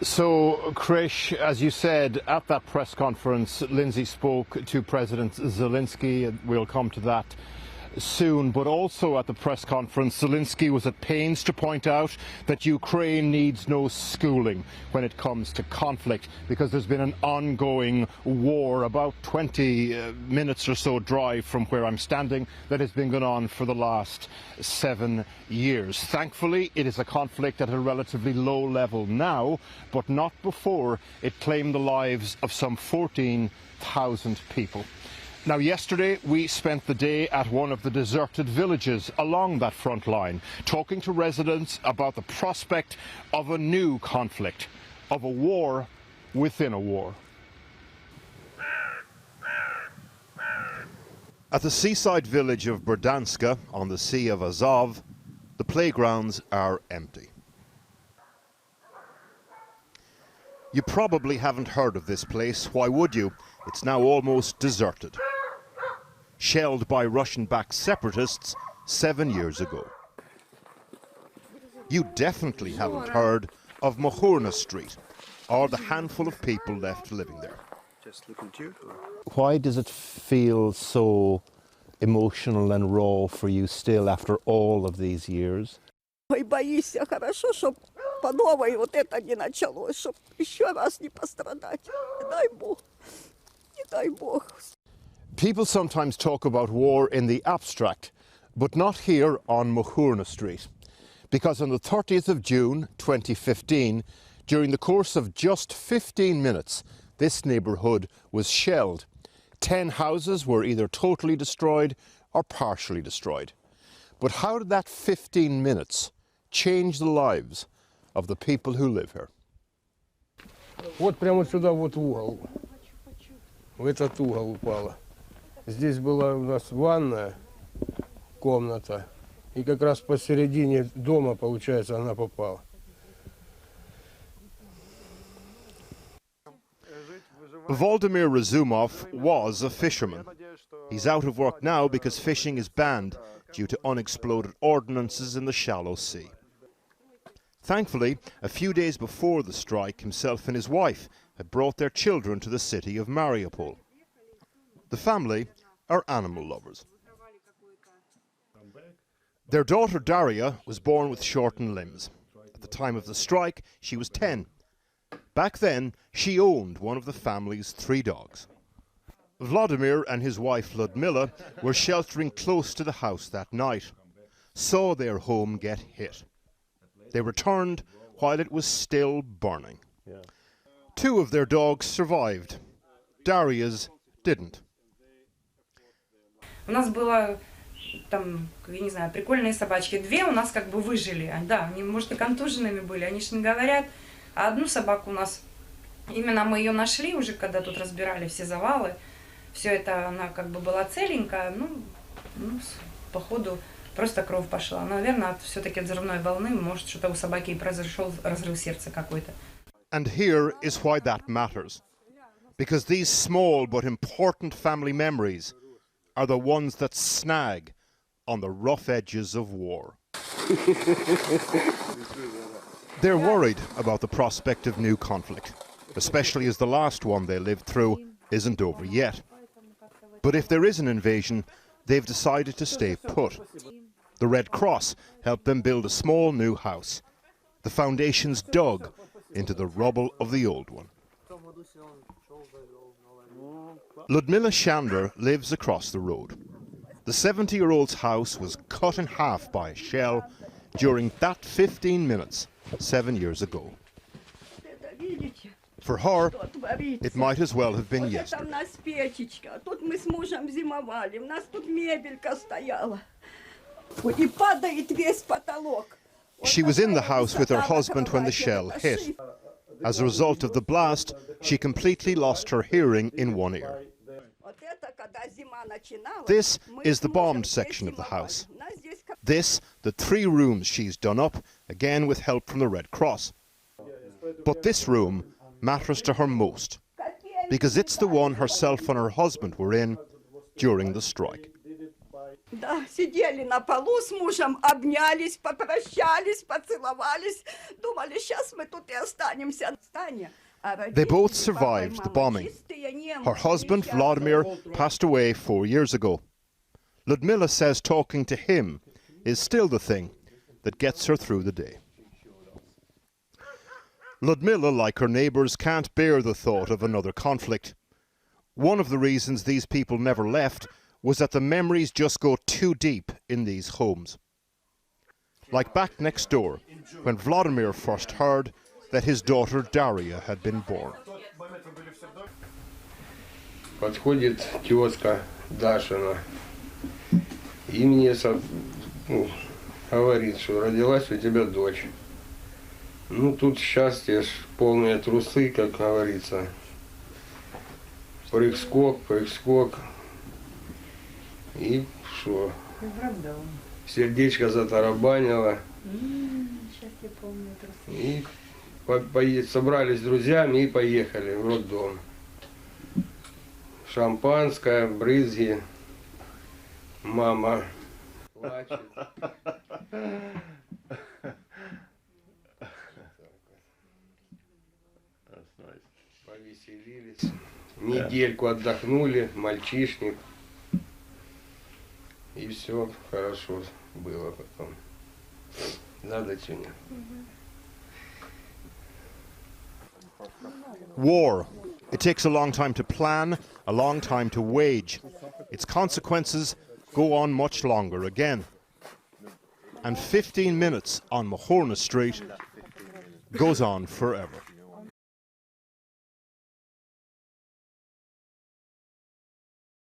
So, Krish, as you said, at that press conference, Lindsay spoke to President Zelensky, and we'll come to that soon, but also at the press conference, Zelensky was at pains to point out that Ukraine needs no schooling when it comes to conflict, because there's been an ongoing war about 20 minutes or so drive from where I'm standing that has been going on for the last 7 years. Thankfully, it is a conflict at a relatively low level now, but not before it claimed the lives of some 14,000 people. Now, yesterday we spent the day at one of the deserted villages along that front line, talking to residents about the prospect of a new conflict, of a war within a war. At the seaside village of Berdyansk on the Sea of Azov, the playgrounds are empty. You probably haven't heard of this place. Why would you? It's now almost deserted. Shelled by Russian-backed separatists 7 years ago. You definitely haven't heard of Mohurna Street, or the handful of people left living there. Why does it feel so emotional and raw for you still after all of these years? Ой, боишься, хорошо, чтоб по новой вот это не началось, чтоб еще раз не пострадать. Не дай Бог, не дай Бог. People sometimes talk about war in the abstract, but not here on Mohurna Street. Because on the 30th of June 2015, during the course of just 15 minutes, this neighbourhood was shelled. 10 houses were either totally destroyed or partially destroyed. But how did that 15 minutes change the lives of the people who live here? Вот прямо сюда вот в угол. В этот угол упала. Здесь была у нас ванная комната, и как раз посередине дома, получается, она попала. Volodymyr Razumov was a fisherman. He's out of work now because fishing is banned due to unexploded ordnances in the shallow sea. Thankfully, a few days before the strike, himself and his wife had brought their children to the city of Mariupol. The family are animal lovers. Their daughter Daria was born with shortened limbs. At the time of the strike, she was 10. Back then, she owned one of the family's 3 dogs. Vladimir and his wife Ludmila were sheltering close to the house that night, saw their home get hit. They returned while it was still burning. 2 of their dogs survived. Daria's didn't. У нас было там, я не знаю, прикольные собачки. 2 у нас как бы выжили. Да, они, может, и контуженными были, они же не говорят. А одну собаку у нас, именно мы ее нашли уже, когда тут разбирали все завалы. Все это, она как бы была целенькая, ну походу, просто кровь пошла. Наверное, все-таки от взрывной волны, может, что-то у собаки и произошел разрыв сердца какой-то. And here is why that matters. Because these small but important family memories are the ones that snag on the rough edges of war. They're worried about the prospect of new conflict, especially as the last one they lived through isn't over yet. But if there is an invasion, they've decided to stay put. The Red Cross helped them build a small new house. The foundations dug into the rubble of the old one. Ludmila Shander lives across the road. The 70-year-old's house was cut in half by a shell during that 15 minutes 7 years ago. For her, it might as well have been yesterday. She was in the house with her husband when the shell hit. As a result of the blast, she completely lost her hearing in one ear. This is the bombed section of the house. This, the 3 rooms she's done up, again with help from the Red Cross. But this room matters to her most, because it's the one herself and her husband were in during the strike. Да, сидели на полу с мужем, обнялись, попрощались, поцеловались. Думали, сейчас мы тут и останемся. They both survived the bombing. Her husband, Vladimir, passed away 4 years ago. Ludmila says talking to him is still the thing that gets her through the day. Ludmila, like her neighbours, can't bear the thought of another conflict. One of the reasons these people never left was that the memories just go too deep in these homes. Like back next door, when Vladimir first heard that his daughter Daria had been born. Подходит тезка Дашина и мне говорит, что родилась у тебя дочь. Ну тут счастье, полные трусы, как говорится. Прыг-скок. И что? Сердечко затарабанило. И собрались с друзьями и поехали в роддом. Шампанское, брызги. Мама плачет. Повеселились. Недельку отдохнули, мальчишник. И все хорошо было потом. Да, дочуня? War. It takes a long time to plan, a long time to wage. Its consequences go on much longer again. And 15 minutes on Mahorna Street goes on forever.